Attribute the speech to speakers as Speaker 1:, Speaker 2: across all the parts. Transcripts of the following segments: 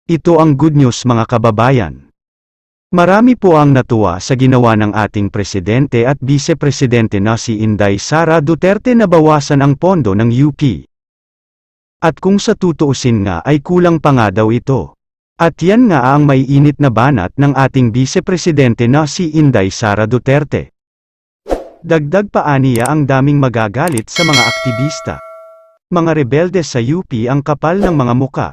Speaker 1: Ito ang good news mga kababayan. Marami po ang natuwa sa ginawa ng ating Presidente at Vice-Presidente na si Inday Sara Duterte na bawasan ang pondo ng UP. At kung sa tutuusin nga ay kulang pa nga daw ito. At yan nga ang maiinit na banat ng ating Vice-Presidente na si Inday Sara Duterte. Dagdag pa aniya ang daming magagalit sa mga aktivista. Mga rebelde sa UP ang kapal ng mga muka.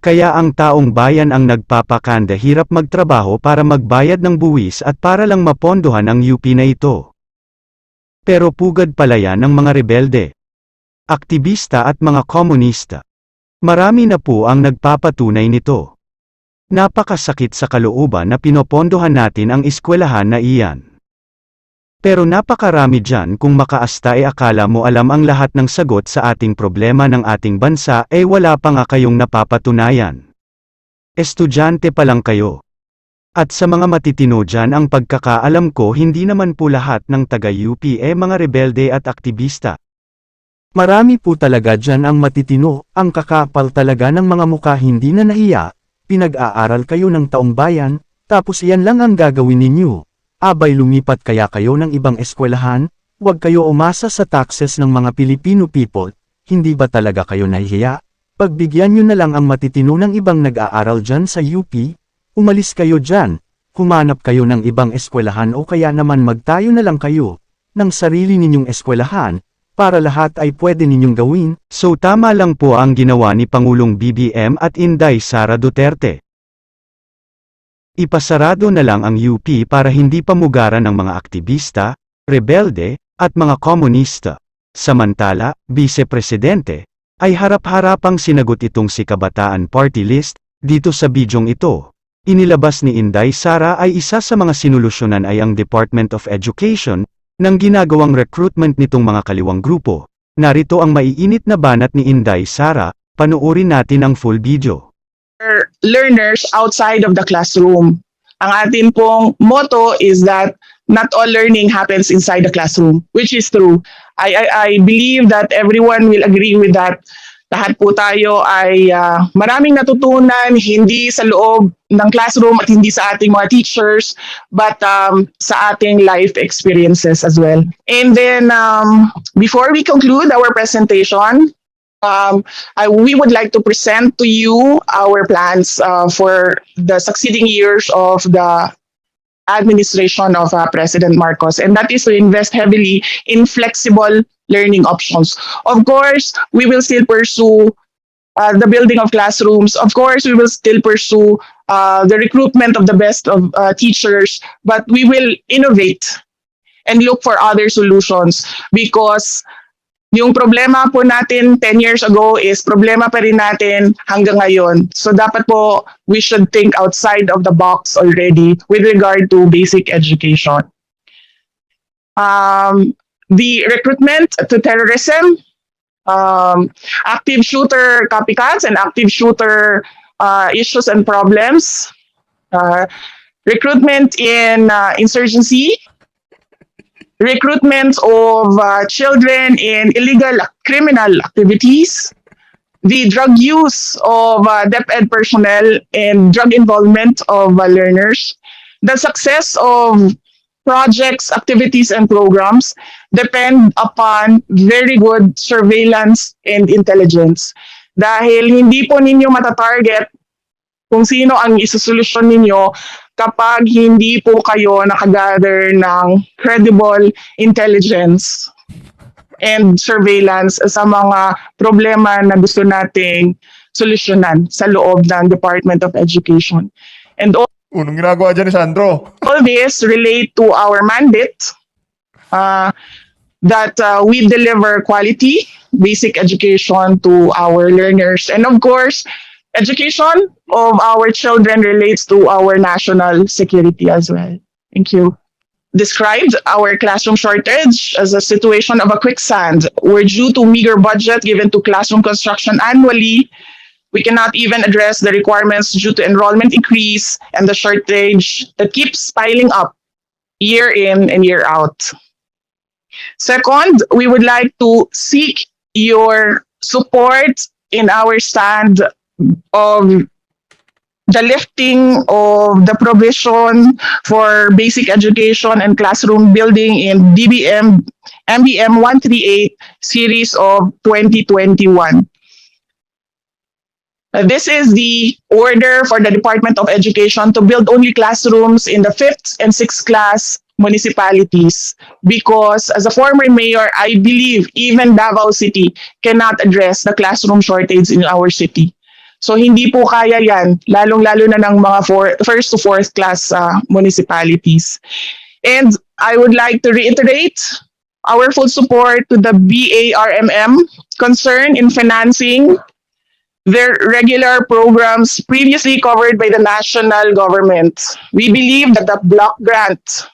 Speaker 1: Kaya ang taong bayan ang nagpapakanda hirap magtrabaho para magbayad ng buwis at para lang mapondohan ang UP na ito. Pero pugad pala yan ng mga rebelde, aktivista at mga komunista. Marami na po ang nagpapatunay nito. Napakasakit sa kalooban na pinopondohan natin ang eskwelahan na iyan. Pero napakarami dyan kung makaasta akala mo alam ang lahat ng sagot sa ating problema ng ating bansa wala pa nga kayong napapatunayan. Estudyante pa lang kayo. At sa mga matitino dyan ang pagkakaalam ko hindi naman po lahat ng taga-UP mga rebelde at aktivista. Marami po talaga dyan ang matitino, ang kakapal talaga ng mga mukha hindi na nahiya, pinag-aaral kayo ng taong bayan, tapos iyan lang ang gagawin ninyo. Abay lumipat kaya kayo ng ibang eskwelahan, huwag kayo umasa sa taxes ng mga Filipino people, hindi ba talaga kayo nahihiya? Pagbigyan nyo na lang ang matitino ng ibang nag-aaral dyan sa UP, umalis kayo dyan, humanap kayo ng ibang eskwelahan o kaya naman magtayo na lang kayo, ng sarili ninyong eskwelahan, para lahat ay pwede ninyong gawin. So tama lang po ang ginawa ni Pangulong BBM at Inday Sara Duterte. Ipasarado na lang ang UP para hindi pamugaran ng mga aktivista, rebelde, at mga komunista. Samantala, Vice-Presidente, ay harap-harapang sinagot itong si Kabataan Party List, dito sa bidyong ito. Inilabas ni Inday Sara ay isa sa mga sinolusyonan ay ang Department of Education, ng ginagawang recruitment nitong mga kaliwang grupo. Narito ang maiinit na banat ni Inday Sara, panuorin natin ang full video.
Speaker 2: Learners outside of the classroom. Ang atin pong motto is that not all learning happens inside the classroom, which is true. I believe that everyone will agree with that. Lahat po tayo ay maraming natutunan, hindi sa loob ng classroom at hindi sa ating mga teachers, but sa ating life experiences as well. And then, before we conclude our presentation, we would like to present to you our plans for the succeeding years of the administration of President Marcos, and that is to invest heavily in flexible learning options. Of course, we will still pursue the building of classrooms. Of course, we will still pursue the recruitment of the best of teachers, but we will innovate and look for other solutions because yung problema po natin 10 years ago is problema pa rin natin hanggang ngayon. So dapat po we should think outside of the box already with regard to basic education. The recruitment to terrorism, active shooter copycats and active shooter issues and problems, recruitment in insurgency, recruitment of children in illegal criminal activities, the drug use of DepEd personnel and drug involvement of learners. The success of projects, activities, and programs depend upon very good surveillance and intelligence. Dahil hindi po ninyo matatarget kung sino ang isusolusyon ninyo kapag hindi po kayo nakagather ng credible intelligence and surveillance sa mga problema na gusto nating solusyonan sa loob ng Department of Education. And
Speaker 3: Unong ginagawa dyan ni Sandro.
Speaker 2: all this relate to our mandate that we deliver quality basic education to our learners. And of course, education of our children relates to our national security as well. Thank you. Described our classroom shortage as a situation of a quicksand, where due to meager budget given to classroom construction annually, we cannot even address the requirements due to enrollment increase and the shortage that keeps piling up year in and year out. Second, we would like to seek your support in our stand of the lifting of the provision for basic education and classroom building in MBM 138 series of 2021. This is the order for the Department of Education to build only classrooms in the 5th and 6th class municipalities because as a former mayor, I believe even Davao City cannot address the classroom shortage in our city. So hindi po kaya yan, lalong-lalo na ng mga 1st to 4th class municipalities. And I would like to reiterate our full support to the BARMM concern in financing their regular programs previously covered by the national government. We believe that the block grant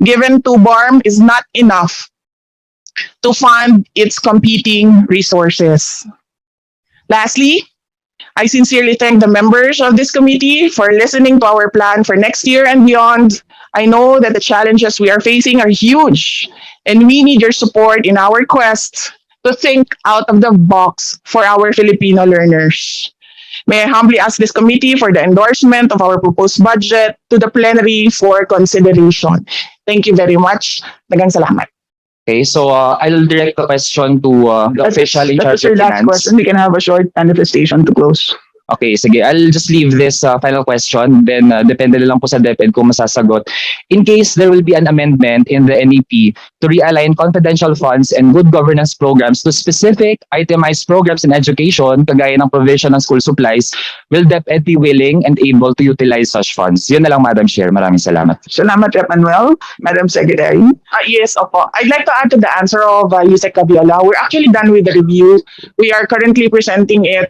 Speaker 2: given to BARM is not enough to fund its competing resources. Lastly, I sincerely thank the members of this committee for listening to our plan for next year and beyond. I know that the challenges we are facing are huge, and we need your support in our quest to think out of the box for our Filipino learners. May I humbly ask this committee for the endorsement of our proposed budget to the plenary for consideration. Thank you very much. Daghang salamat.
Speaker 4: Okay, so I'll direct the question to the official in charge of
Speaker 2: That's your last
Speaker 4: finance.
Speaker 2: question. We can have a short manifestation to close.
Speaker 4: Okay, sige. I'll just leave this final question. Then, depende na lang po sa DepEd kung masasagot. In case there will be an amendment in the NEP to realign confidential funds and good governance programs to specific itemized programs in education, kagaya ng provision ng school supplies, will DepEd be willing and able to utilize such funds? Yun na lang, Madam Chair. Maraming salamat.
Speaker 2: Salamat, Rep. Manuel. Madam Secretary. Yes, opo. I'd like to add to the answer of Yusek Cabiola. We're actually done with the review. We are currently presenting it.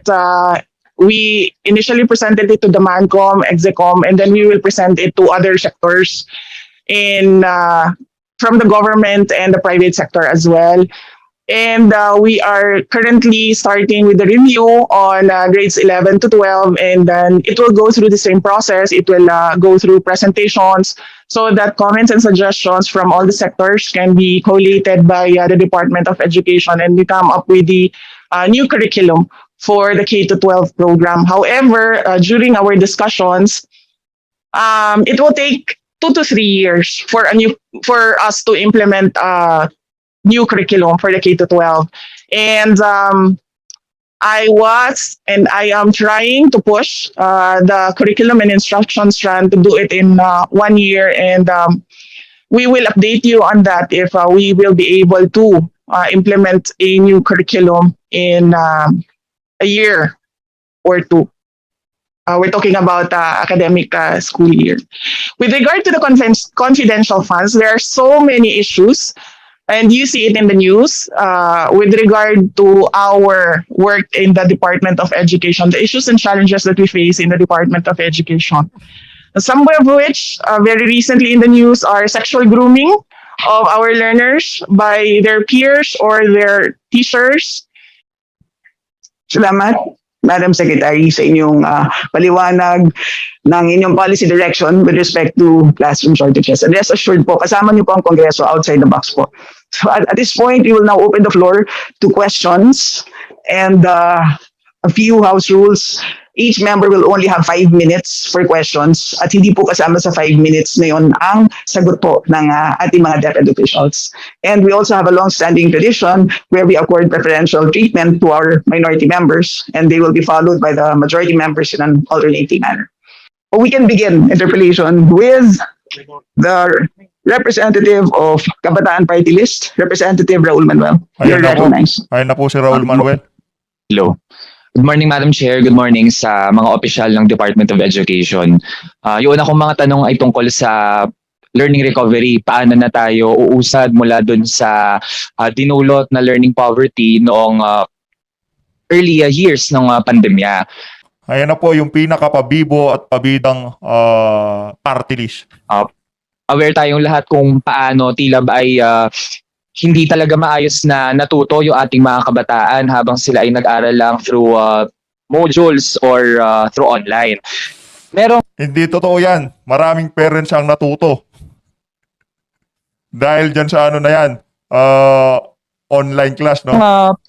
Speaker 2: We initially presented it to the MANCOM, EXECOM, and then we will present it to other sectors from the government and the private sector as well. And we are currently starting with the review on grades 11 to 12, and then it will go through the same process. It will go through presentations so that comments and suggestions from all the sectors can be collated by the Department of Education, and we come up with the new curriculum for the K-12 program. However, during our discussions, it will take 2 to 3 years for us to implement new curriculum for the K-12. And I am trying to push the curriculum and instruction strand to do it in 1 year, and we will update you on that if we will be able to implement a new curriculum in a year or two. We're talking about academic school year. With regard to the confidential funds, there are so many issues, and you see it in the news with regard to our work in the Department of Education, the issues and challenges that we face in the Department of Education. Some of which, very recently in the news, are sexual grooming of our learners by their peers or their teachers. Salamat, Madam Secretary, sa inyong paliwanag ng inyong policy direction with respect to classroom shortages. And rest assured po, kasama niyo po ang Kongreso outside the box po. So at this point, we will now open the floor to questions and a few house rules. Each member will only have 5 minutes for questions at hindi po kasama sa 5 minutes na yun ang sagot po ng ating mga DepEd officials. And we also have a long-standing tradition where we accord preferential treatment to our minority members, and they will be followed by the majority members in an alternating manner. We can begin interpellation with the representative of Kabataan Party List, Representative Raul Manuel. You're recognized.
Speaker 3: Ayun na po si Raul Manuel.
Speaker 4: Hello. Good morning, Madam Chair. Good morning sa mga opisyal ng Department of Education. Yung una kong mga tanong ay tungkol sa learning recovery. Paano na tayo uusad mula dun sa dinulot na learning poverty noong early years ng pandemya?
Speaker 3: Ayan na po yung pinakapabibo at pabidang party list.
Speaker 4: Aware tayong lahat kung paano tila ba ay hindi talaga maayos na natuto yung ating mga kabataan habang sila ay nag-aral lang through modules or through online.
Speaker 3: Hindi totoo yan. Maraming parents ang natuto. Dahil dyan sa ano na yan, online class, no?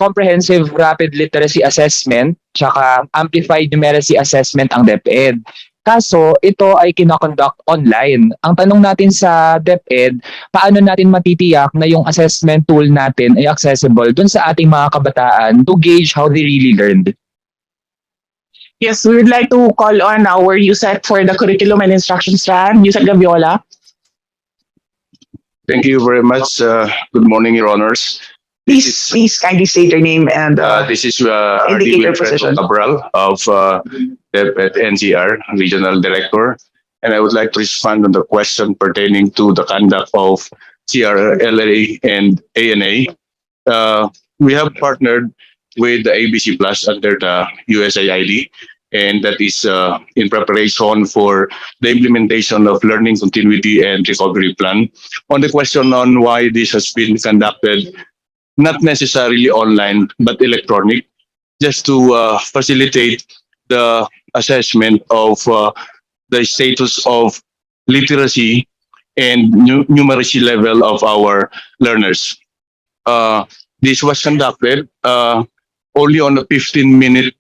Speaker 4: Comprehensive Rapid Literacy Assessment tsaka Amplified Numeracy Assessment ang DepEd. Kaso, ito ay kinoconduct online. Ang tanong natin sa DepEd, paano natin matitiyak na yung assessment tool natin ay accessible dun sa ating mga kabataan to gauge how they really learned?
Speaker 2: Yes, we would like to call on our USET for the curriculum and instruction strand, USET Gaviola.
Speaker 5: Thank you very much. Good morning, Your Honors.
Speaker 2: Please kindly state your name and
Speaker 5: This is
Speaker 2: indicate your
Speaker 5: Wilfredo
Speaker 2: position.
Speaker 5: Cabral of DepEd NCR, Regional Director. And I would like to respond on the question pertaining to the conduct of CRLA and ANA. We have partnered with the ABC Plus under the USAID, and that is in preparation for the implementation of Learning Continuity and Recovery Plan. On the question on why this has been conducted, not necessarily online, but electronic, just to facilitate the assessment of the status of literacy and numeracy level of our learners. This was conducted only on a 15-minute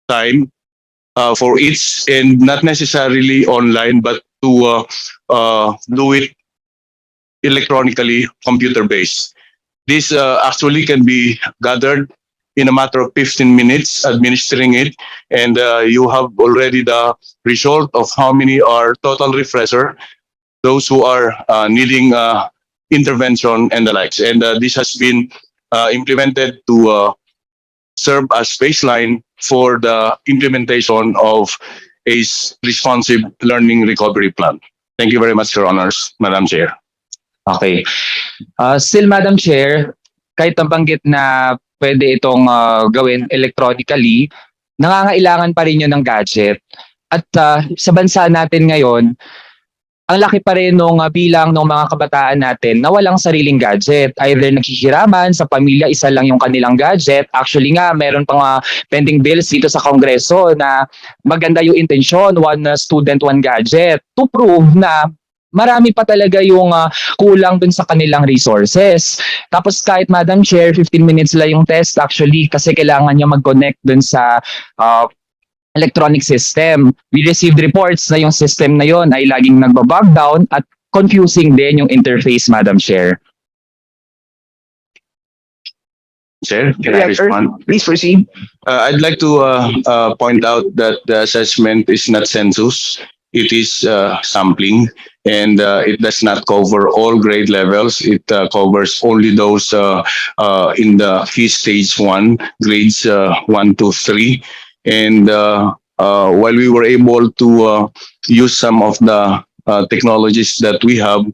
Speaker 5: time for each, and not necessarily online, but to do it electronically, computer-based. This actually can be gathered in a matter of 15 minutes administering it, and you have already the result of how many are total refresher, those who are needing intervention and the likes. And this has been implemented to serve as baseline for the implementation of a responsive learning recovery plan. Thank you very much, Your Honors, Madam Chair.
Speaker 4: Okay. Still, Madam Chair, kahit nabanggit na pwede itong gawin electronically, nangangailangan pa rin yun ng gadget. At sa bansa natin ngayon, ang laki pa rin nung bilang ng mga kabataan natin na walang sariling gadget. Either naghihiraman, sa pamilya isa lang yung kanilang gadget. Actually nga, meron pang pending bills dito sa Kongreso na maganda yung intensyon, one student, one gadget, to prove na marami pa talaga yung kulang dun sa kanilang resources. Tapos kahit, Madam Chair, 15 minutes lang yung test actually kasi kailangan niya mag-connect dun sa electronic system. We received reports na yung system na yon ay laging nagbabog down at confusing din yung interface, Madam Chair.
Speaker 5: Chair, can I respond?
Speaker 2: Please proceed.
Speaker 5: I'd like to point out that the assessment is not census. It is sampling, and it does not cover all grade levels. It covers only those in the key stage 1, grades 1 to 3. And while we were able to use some of the technologies that we have,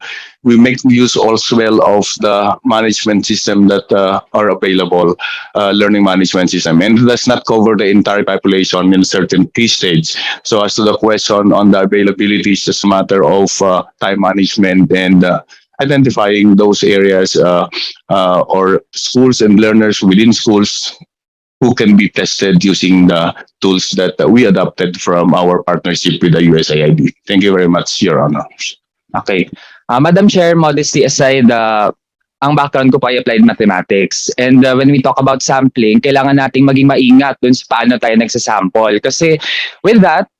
Speaker 5: we make use also well of the management system that are available, learning management system, and it does not cover the entire population in a certain key stage. So as to the question on the availability, it's just a matter of time management and identifying those areas or schools and learners within schools who can be tested using the tools that we adopted from our partnership with the USAID. Thank you very much, Your Honor.
Speaker 4: Okay. Madam Chair, modesty aside, ang background ko po ay applied mathematics. And when we talk about sampling, kailangan nating maging maingat dun sa paano tayo nagsasample. Kasi with that,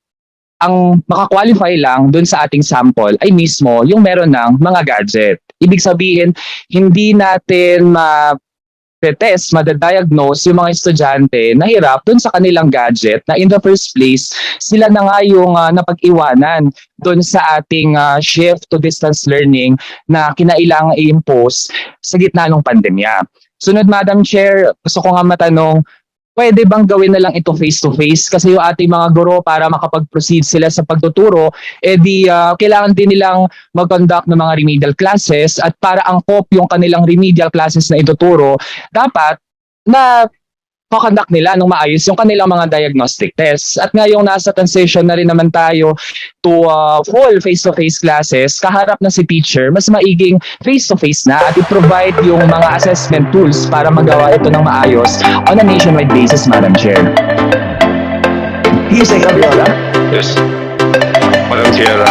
Speaker 4: ang makakwalify lang dun sa ating sample ay mismo yung meron ng mga gadget. Ibig sabihin, hindi natin test, madadiagnose yung mga estudyante na hirap dun sa kanilang gadget na in the first place, sila na nga yung napag-iwanan dun sa ating shift to distance learning na kinailangang i-impose sa gitna ng pandemya. Sunod, Madam Chair, gusto ko nga matanong, pwede bang gawin na lang ito face-to-face? Kasi yung ating mga guro para makapag-proceed sila sa pagtuturo, kailangan din nilang mag-conduct ng mga remedial classes at para angkop yung kanilang remedial classes na ituturo, dapat na conduct nila ng maayos yung kanilang mga diagnostic tests. At ngayong nasa transition na rin naman tayo to full face-to-face classes, kaharap na si teacher, mas maiging face-to-face na at i-provide yung mga assessment tools para magawa ito ng maayos on a nationwide basis, Madam Chair.
Speaker 2: Please, Gabriela.
Speaker 6: Yes. Madam Chair,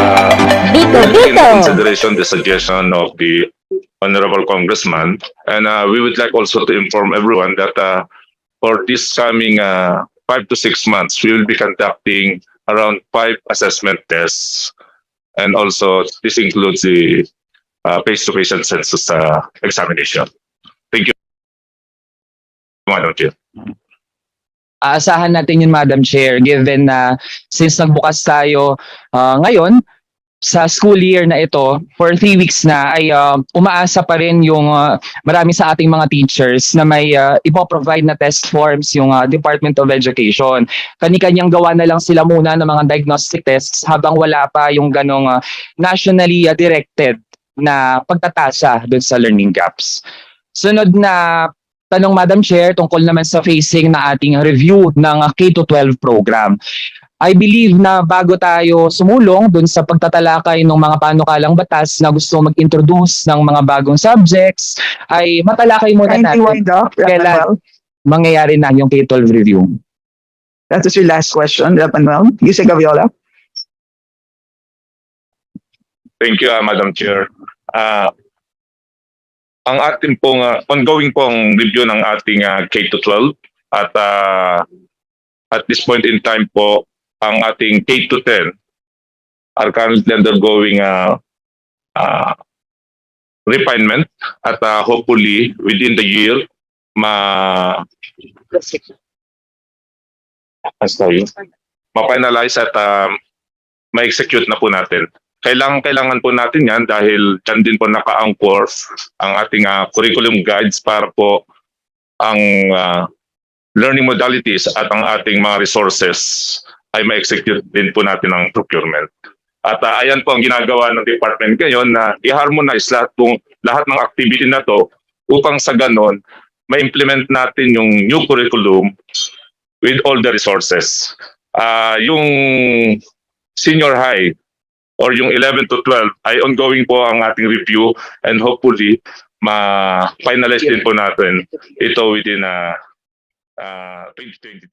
Speaker 6: in consideration the suggestion of the Honorable Congressman. And we would like also to inform everyone that for this coming 5 to 6 months, we will be conducting around 5 assessment tests. And also, this includes the face-to-face and census examination. Thank you, Madam Chair.
Speaker 4: Aasahan natin yun, Madam Chair, given na since nagbukas tayo ngayon sa school year na ito, for 3 weeks na, ay umaasa pa rin yung marami sa ating mga teachers na may ipoprovide na test forms yung Department of Education. Kani-kanyang gawa na lang sila muna ng mga diagnostic tests habang wala pa yung ganong nationally directed na pagtatasa dun sa learning gaps. Sunod na tanong, Madam Chair, tungkol naman sa phasing na ating review ng K-12 program. I believe na bago tayo sumulong dun sa pagtatalakay ng mga panukalang batas na gusto mag-introduce ng mga bagong subjects, ay matalakay muna
Speaker 2: Kindly
Speaker 4: natin
Speaker 2: wind up,
Speaker 4: kailan
Speaker 2: Manuel.
Speaker 4: mangyayari na yung K-12 review.
Speaker 2: That is your last question, Manuel. Yuse Gaviola.
Speaker 6: Thank you, Madam Chair. Ang ating pong ongoing pong review ng ating K-12 at this point in time po, ang ating K-10 are currently undergoing refinement at hopefully within the year ma-finalize at ma-execute na po natin. Kailangan po natin yan dahil dyan din po naka-anchor ang ating curriculum guides para po ang learning modalities at ang ating mga resources ay ma-execute din po natin ang procurement. At ayan po ang ginagawa ng department ngayon na i-harmonize lahat ng activity na to upang sa ganon ma-implement natin yung new curriculum with all the resources. Yung senior high or yung 11 to 12 ay ongoing po ang ating review and hopefully ma-finalize din po natin ito within 2020.